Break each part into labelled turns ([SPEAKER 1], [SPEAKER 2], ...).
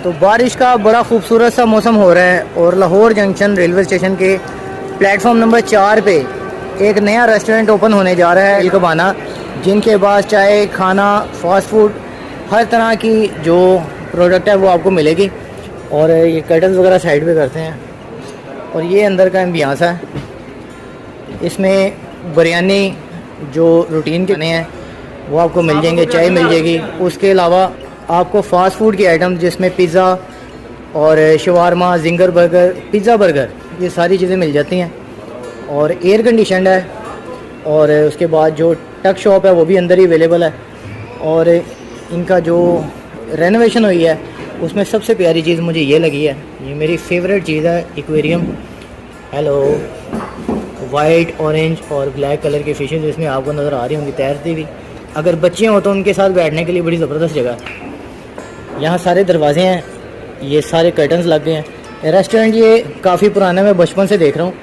[SPEAKER 1] तो बारिश का बड़ा खूबसूरत सा मौसम हो रहा है और लाहौर जंक्शन रेलवे स्टेशन के प्लेटफॉर्म नंबर 4 पे एक नया रेस्टोरेंट ओपन होने जा रहा है इलकबाना, जिनके पास चाय, खाना, फास्ट फूड, हर तरह की जो प्रोडक्ट है वो आपको मिलेगी। और ये कर्टन्स वगैरह साइड पे करते हैं और ये अंदर का एम्बियंस है। इसमें बिरयानी जो रूटीन के हैं वो आपको मिल जाएंगे, चाय मिल जाएगी। उसके अलावा आपको फ़ास्ट फूड की आइटम जिसमें पिज़्ज़ा और shawarma, ginger burger, pizza burger, ये सारी चीज़ें मिल जाती हैं। और एयर कंडीशनड है। और उसके बाद जो टक शॉप है वो भी अंदर ही अवेलेबल है। और इनका जो रेनोवेशन हुई है उसमें सबसे प्यारी चीज़ मुझे ये लगी है, ये मेरी फेवरेट चीज़ है, एक्वेरियम। हेलो, वाइट, ऑरेंज और ब्लैक कलर की फ़िशेज़ इसमें आपको नज़र आ रही होंगी तैरती हुई। अगर बच्चे हों तो उनके साथ बैठने के लिए बड़ी ज़बरदस्त जगह है। यहाँ सारे दरवाजे हैं, ये सारे कर्टन्स लग गए हैं। रेस्टोरेंट ये काफ़ी पुराना, मैं बचपन से देख रहा हूँ,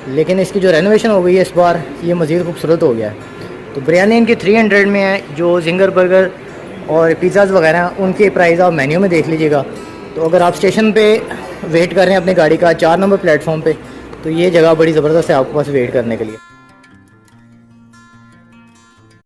[SPEAKER 1] लेकिन इसकी जो रेनोवेशन हो गई है इस बार ये मज़ीद खूबसूरत हो गया है। तो बिरयानी इनकी 300 में है। जो जिंगर बर्गर और पिज़्ज़ाज़ वगैरह उनके प्राइस आप मेन्यू में देख लीजिएगा। तो अगर आप स्टेशन पे वेट कर रहे हैं अपनी गाड़ी का 4 नंबर प्लेटफॉर्म पे, तो ये जगह बड़ी ज़बरदस्त है आपके पास वेट करने के लिए।